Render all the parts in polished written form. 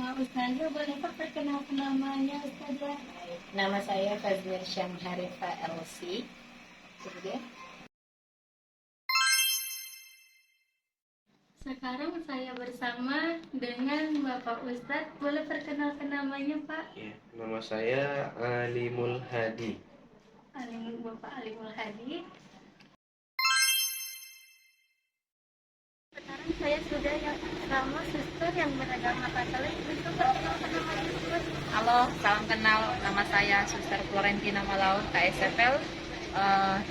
sama Ustazah. Boleh Pak perkenalkan namanya Ustazah? Nama saya Fazlir Syamharifa LC. Kemudian Sekarang saya bersama dengan Bapak Ustadz. Boleh perkenalkan namanya Pak? Ya, nama saya Alimul Hadi. Bapak Alimul Hadi. Sekarang saya sudah sama suster yang beragama Katolik. Bisa perkenalkan namanya Ustaz? Halo, salam kenal. Nama saya Suster Florentina Malaur, KSFL.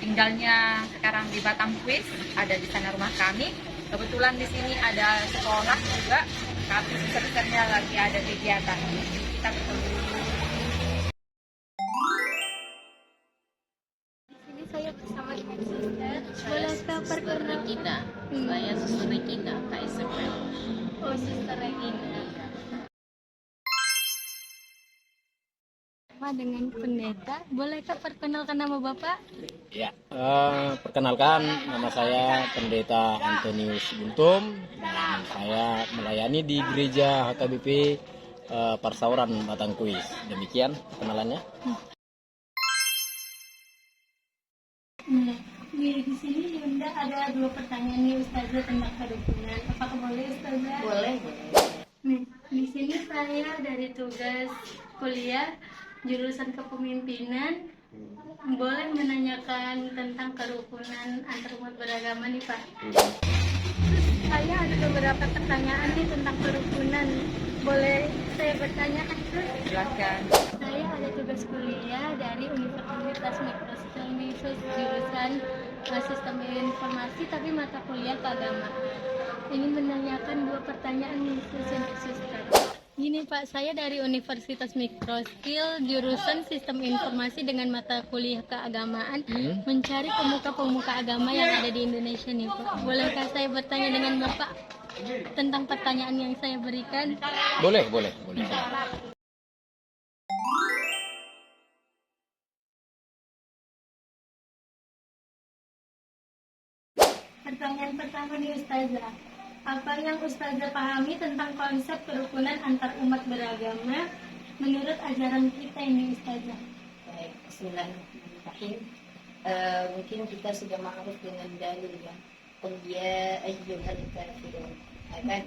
Tinggalnya sekarang di Batam Kuis, ada di sana rumah kami. Kebetulan di sini ada sekolah juga, tapi susternya lagi ada kegiatan. Kita bertemu. Di sini saya bersama dengan suster. Bolehkah Suster perkenalkan? Regina. Saya Suster Regina, KSFL. Oh, Suster Regina. Sama dengan pendeta. Bolehkah perkenalkan nama Bapak? Ya, perkenalkan nama saya Pendeta Antonius Guntum. Dan saya melayani di Gereja HKBP Parsauran Batang Kuis. Demikian perkenalannya. Di sini Yunda ada 2 pertanyaan nih Ustazah tentang kerukunan. Apakah boleh Ustazah? boleh. Nih, di sini saya dari tugas kuliah jurusan kepemimpinan boleh menanyakan tentang kerukunan antar umat beragama nih Pak. Saya ada beberapa pertanyaan nih tentang kerukunan. Boleh saya bertanya kan? Silakan. Saya ada tugas kuliah dari Universitas Mikrosistem jurusan Sistem Informasi tapi mata kuliah keagamaan. Ingin menanyakan 2 pertanyaan nih untuk suster. Gini Pak, saya dari Universitas Mikroskill jurusan Sistem Informasi dengan mata kuliah keagamaan mencari pemuka-pemuka agama yang ada di Indonesia nih Pak. Bolehkah saya bertanya dengan Bapak tentang pertanyaan yang saya berikan? Boleh. Pertanyaan pertama nih Ustazah. Apa yang Ustazah pahami tentang konsep kerukunan antar umat beragama menurut ajaran kita ini Ustazah? Baik, bismillahirrahmanirrahim. Mungkin kita sudah ma'ruf dengan dalil ya. Qul ya ayyuhal kafirun.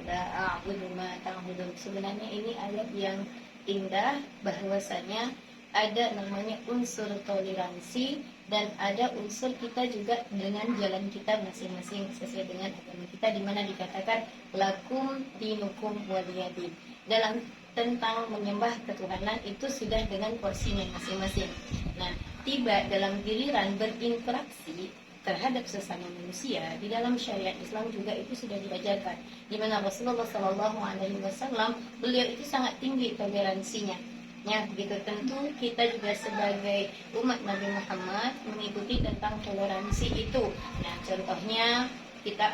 La a'budu ma ta'budun. Sebenarnya ini ayat yang indah bahwasanya ada namanya unsur toleransi dan ada unsur kita juga dengan jalan kita masing-masing sesuai dengan agama kita, di mana dikatakan lakum dinukum waliyadin. Dalam tentang menyembah ketuhanan itu sudah dengan porsinya masing-masing. Nah, tiba dalam giliran berinteraksi terhadap sesama manusia di dalam syariat Islam juga itu sudah diajarkan, di mana Rasulullah SAW beliau itu sangat tinggi toleransinya. Ya, begitu tentu kita juga sebagai umat Nabi Muhammad mengikuti tentang toleransi itu. Nah, contohnya kita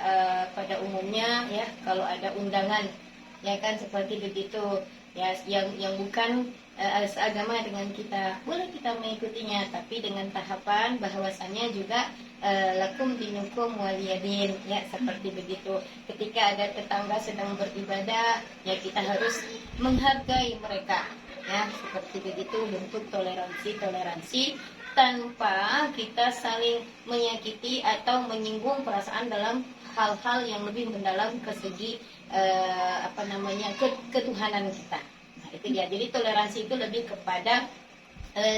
pada umumnya ya kalau ada undangan ya kan seperti begitu ya yang bukan seagama dengan kita, boleh kita mengikutinya tapi dengan tahapan bahwasannya juga lakum dinukum waliyadin ya seperti begitu. Ketika ada tetangga sedang beribadah ya kita harus menghargai mereka. Ya, seperti begitu bentuk toleransi tanpa kita saling menyakiti atau menyinggung perasaan dalam hal-hal yang lebih mendalam ke segi ketuhanan kita. Nah, itu dia. Jadi toleransi itu lebih kepada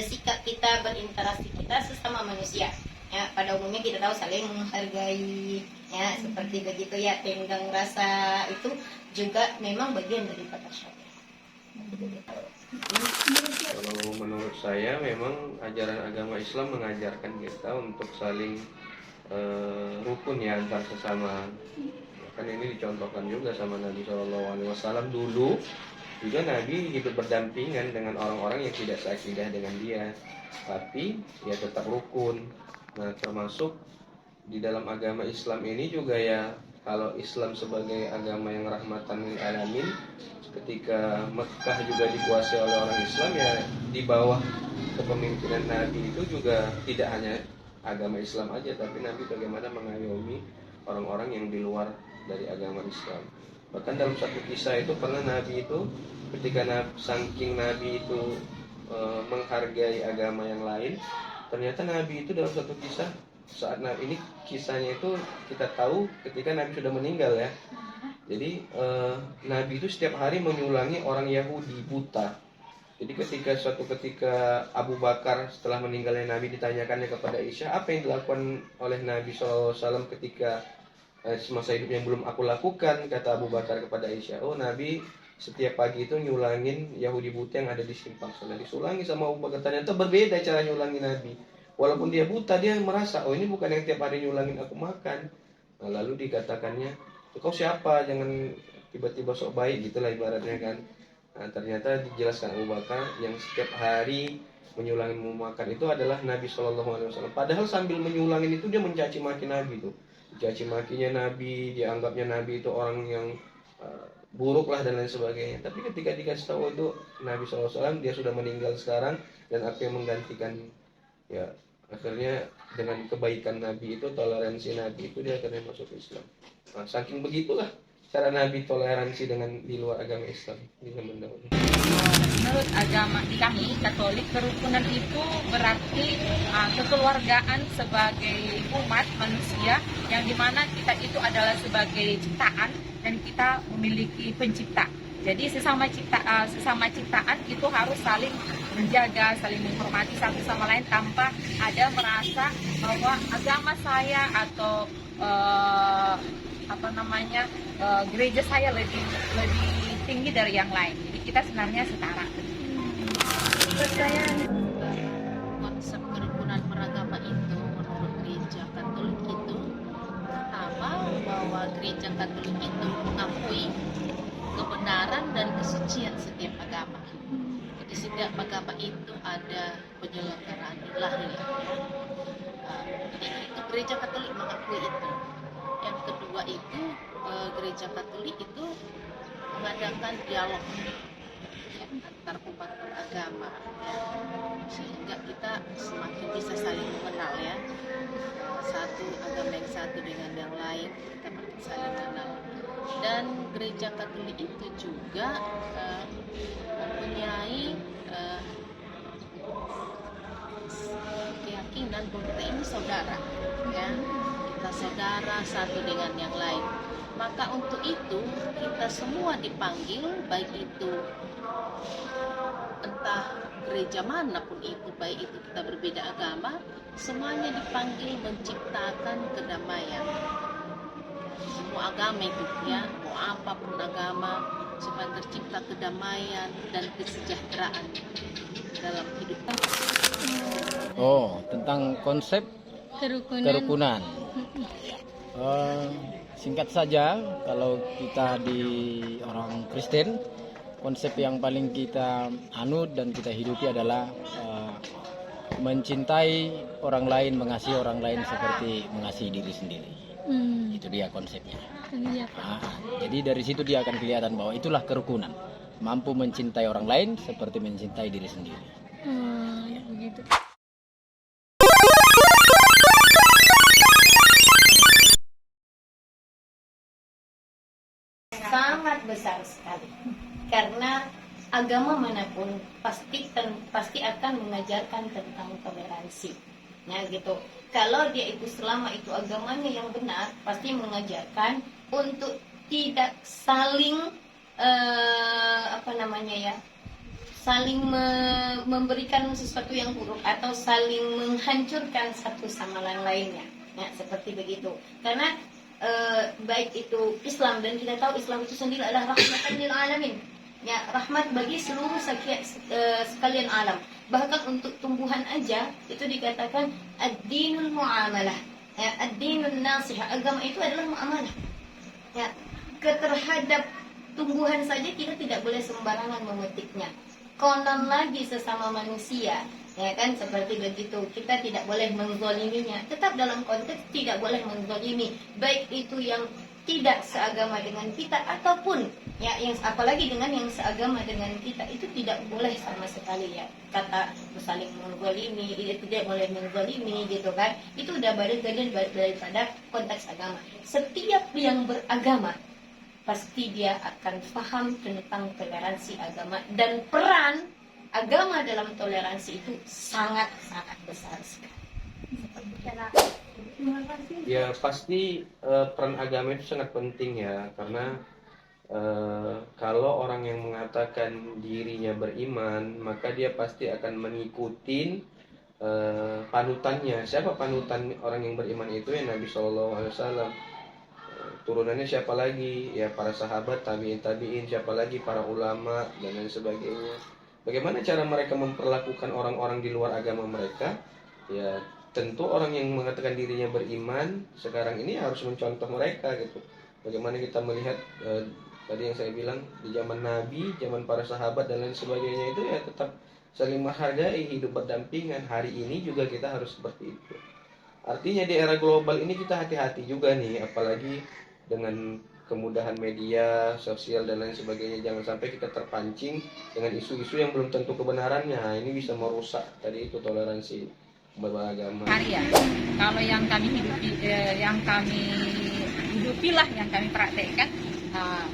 sikap kita berinteraksi kita sesama manusia. Ya, pada umumnya kita tahu saling menghargai ya seperti begitu ya, tenggang rasa itu juga memang bagian daripada syariat. Kalau menurut saya memang ajaran agama Islam mengajarkan kita untuk saling rukun ya antar sesama. Kan ini dicontohkan juga sama Nabi SAW dulu. Juga Nabi hidup berdampingan dengan orang-orang yang tidak seakidah dengan dia, tapi ya tetap rukun. Nah, termasuk di dalam agama Islam ini juga ya, kalau Islam sebagai agama yang rahmatan lil alamin, ketika Mekah juga dikuasai oleh orang Islam ya, di bawah kepemimpinan Nabi itu juga tidak hanya agama Islam aja, tapi Nabi bagaimana mengayomi orang-orang yang di luar dari agama Islam. Bahkan dalam satu kisah itu pernah Nabi itu ketika saking Nabi itu menghargai agama yang lain, ternyata Nabi itu dalam satu kisah saat Nabi ini kisahnya itu kita tahu ketika Nabi sudah meninggal ya. Jadi Nabi itu setiap hari menyulangi orang Yahudi buta. Jadi ketika Abu Bakar setelah meninggalnya Nabi ditanyakannya kepada Aisyah, apa yang dilakukan oleh Nabi SAW ketika semasa hidupnya belum aku lakukan, kata Abu Bakar kepada Aisyah, oh Nabi setiap pagi itu nyulangin Yahudi buta yang ada di simpang sana. Disulangi sama Abu Bakar, ternyata berbeda cara nyulangi Nabi. Walaupun dia buta, dia merasa, oh ini bukan yang tiap hari nyulangin aku makan. Nah, lalu dikatakannya, kau siapa? Jangan tiba-tiba sok baik gitulah ibaratnya kan. Nah, ternyata dijelaskan Abu Bakar yang setiap hari menyulangin makan itu adalah Nabi SAW. Padahal sambil menyulangin itu dia mencaci maki Nabi tuh. Caci makinya Nabi, dianggapnya Nabi itu orang yang buruk lah dan lain sebagainya. Tapi ketika dikasih tahu itu Nabi SAW dia sudah meninggal sekarang dan apa yang menggantikan, ya akhirnya dengan kebaikan Nabi itu, toleransi Nabi itu dia akhirnya masuk Islam. Nah, saking begitulah cara Nabi toleransi dengan di luar agama Islam di zaman dahulu. Menurut agama di kami Katolik, kerukunan itu berarti kekeluargaan sebagai umat manusia yang dimana kita itu adalah sebagai ciptaan dan kita memiliki pencipta. Jadi sesama ciptaan itu harus saling menjaga, saling menghormati satu sama lain tanpa ada merasa bahwa agama saya atau gereja saya lebih tinggi dari yang lain. Jadi kita sebenarnya setara. Konsep kerukunan beragama itu menurut gereja Katolik itu pertama bahwa gereja Katolik itu mengakui kebenaran dan kesucian setiap agama. Jadi setiap agama itu ada penyelenggaraan ilahi. Jadi itu gereja Katolik mengakui itu. Yang kedua itu gereja Katolik itu mengadakan dialog ya, antar umat beragama ya, sehingga kita semakin bisa saling mengenal ya, satu agama yang satu dengan yang lain kita makin saling mengenal. Dan gereja Katolik itu juga mempunyai keyakinan bahwa kita ini saudara ya, kita saudara satu dengan yang lain. Maka untuk itu kita semua dipanggil, baik itu entah gereja manapun itu, baik itu kita berbeda agama, semuanya dipanggil menciptakan kedamaian. Semua agama itu ya, mau apapun agama, supaya tercipta kedamaian dan kesejahteraan dalam hidup. Oh, tentang konsep kerukunan. Singkat saja, kalau kita di orang Kristen, konsep yang paling kita anut dan kita hidupi adalah mencintai orang lain, mengasihi orang lain seperti mengasihi diri sendiri. Itu dia konsepnya. Jadi dari situ dia akan kelihatan bahwa itulah kerukunan, mampu mencintai orang lain seperti mencintai diri sendiri. Begitu. Sangat besar sekali, karena agama manapun pasti akan mengajarkan tentang toleransi. Nah gitu. Kalau dia itu selama itu agamanya yang benar, pasti mengajarkan untuk tidak saling saling memberikan sesuatu yang buruk atau saling menghancurkan satu sama lainnya. Ya, seperti begitu. Karena baik itu Islam, dan kita tahu Islam itu sendiri adalah rahmatan lil alamin. Ya, rahmat bagi seluruh sekalian alam. Bahkan untuk tumbuhan aja itu dikatakan ad-dinul muamalah. Ya, ad-dinul nasihah. Agama itu adalah muamalah. Ya, terhadap tumbuhan saja kita tidak boleh sembarangan memetiknya. Konon lagi sesama manusia, ya kan, seperti begitu. Kita tidak boleh menzoliminya. Tetap dalam konteks tidak boleh menzolimi, baik itu yang tidak seagama dengan kita ataupun ya yang apalagi dengan yang seagama dengan kita, itu tidak boleh sama sekali ya. Kata saling menzolimi, tidak boleh menzolimi gitu kan. Itu udah balik daripada konteks agama. Setiap yang beragama pasti dia akan paham tentang toleransi agama, dan peran agama dalam toleransi itu sangat-sangat besar sekali. Terima kasih. Ya pasti peran agama itu sangat penting ya, karena kalau orang yang mengatakan dirinya beriman, maka dia pasti akan mengikuti panutannya. Siapa panutan orang yang beriman itu? Ya Nabi SAW. Turunannya siapa lagi? Ya para sahabat, tabiin, siapa lagi? Para ulama dan lain sebagainya. Bagaimana cara mereka memperlakukan orang-orang di luar agama mereka? Ya tentu orang yang mengatakan dirinya beriman sekarang ini harus mencontoh mereka gitu. Bagaimana kita melihat tadi yang saya bilang di zaman Nabi, zaman para sahabat dan lain sebagainya itu ya tetap saling menghargai, hidup berdampingan. Hari ini juga kita harus seperti itu. Artinya di era global ini kita hati-hati juga nih, apalagi dengan kemudahan media sosial dan lain sebagainya. Jangan sampai kita terpancing dengan isu-isu yang belum tentu kebenarannya. Ini bisa merusak tadi itu toleransi beragama. Karya. Kalau yang kami hidupi, yang praktekkan,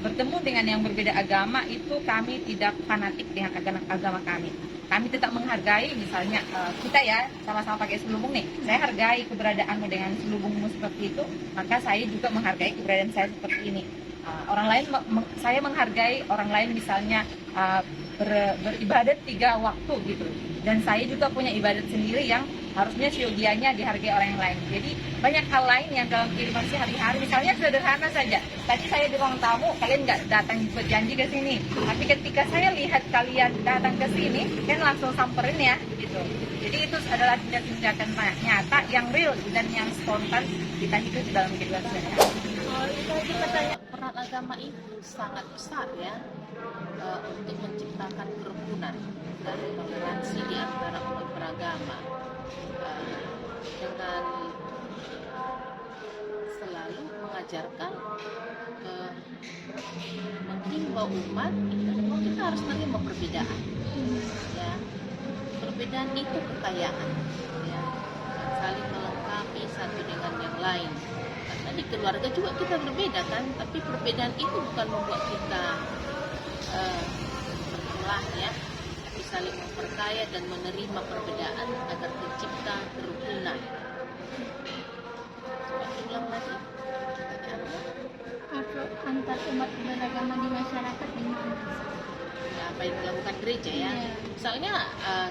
bertemu dengan yang berbeda agama itu kami tidak fanatik dengan agama kami. Kami tetap menghargai, misalnya kita ya sama-sama pakai selubung nih, saya hargai keberadaanmu dengan selubungmu seperti itu, maka saya juga menghargai keberadaan saya seperti ini. Orang lain, saya menghargai orang lain misalnya beribadat 3 waktu gitu, dan saya juga punya ibadat sendiri yang harusnya siogianya dihargai orang yang lain. Jadi banyak hal lain yang dalam kehidupan sehari-hari, misalnya sederhana saja. Tadi saya di ruang tamu, kalian nggak datang berjanji ke sini, tapi ketika saya lihat kalian datang ke sini, kan langsung samperin ya, gitu. Jadi itu adalah tindakan nyata yang real dan yang spontan kita hidup dalam kehidupan sehari-hari. Itu aja pertanyaan. Peran agama itu sangat besar ya, untuk menciptakan kerukunan dan toleransi di antara umat beragama, dengan selalu mengajarkan menghimbau umat bahwa kita harus menerima perbedaan ya. Perbedaan itu kekayaan ya, saling melengkapi satu dengan yang lain. Karena di keluarga juga kita berbeda kan, tapi perbedaan itu bukan membuat kita berbelah ya, tapi saling memperkaya dan menerima perbedaan agar tercipta kerukunan. Coba ulang lagi pertanyaannya. Antar umat beragama di masyarakat gimana? Ya, apa yang dilakukan gereja ya? Iya. Misalnya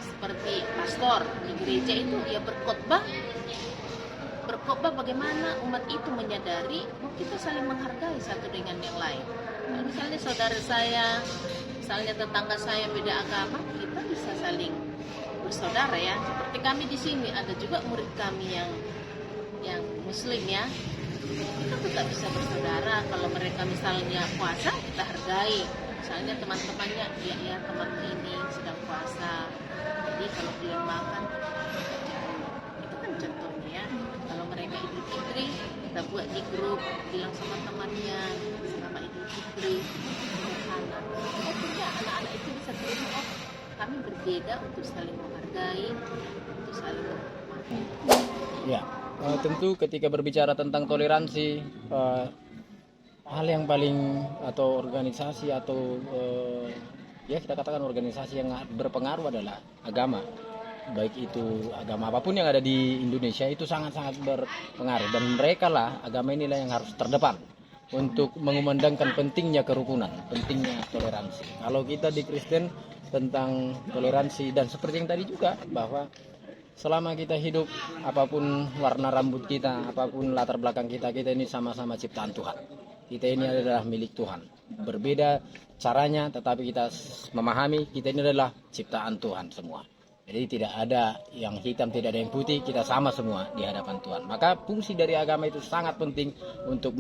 seperti pastor di gereja itu ya berkhotbah bagaimana umat itu menyadari bahwa kita saling menghargai satu dengan yang lain. Nah, misalnya saudara saya, misalnya tetangga saya beda agama, kita bisa saling bersaudara ya. Seperti kami di sini ada juga murid kami yang muslim ya. Kita tetap bisa bersaudara. Kalau mereka misalnya puasa, kita hargai. Misalnya teman-temannya, ya teman ini sedang puasa, jadi kalau belum makan, itu kan contohnya ya. Kalau mereka Idul Fitri, kita buat di grup, bilang sama temannya, selamat Idul Fitri, anak. Sehingga anak-anak itu bisa terima, oh kami berbeda, untuk saling menghargai, untuk saling menghormati. Ya, tentu ketika berbicara tentang toleransi, hal yang paling atau organisasi atau ya kita katakan organisasi yang berpengaruh adalah agama. Baik itu agama apapun yang ada di Indonesia itu sangat-sangat berpengaruh, dan mereka lah, agama inilah yang harus terdepan untuk mengumandangkan pentingnya kerukunan, pentingnya toleransi. Kalau kita di Kristen tentang toleransi, dan seperti yang tadi juga bahwa selama kita hidup, apapun warna rambut kita, apapun latar belakang kita, kita ini sama-sama ciptaan Tuhan. Kita ini adalah milik Tuhan. Berbeda caranya, tetapi kita memahami kita ini adalah ciptaan Tuhan semua. Jadi tidak ada yang hitam, tidak ada yang putih, kita sama semua di hadapan Tuhan. Maka fungsi dari agama itu sangat penting untuk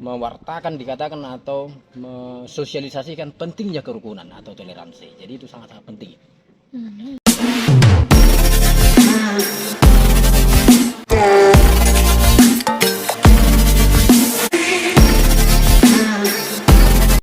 mewartakan, dikatakan, atau mensosialisasikan pentingnya kerukunan atau toleransi. Jadi itu sangat-sangat penting.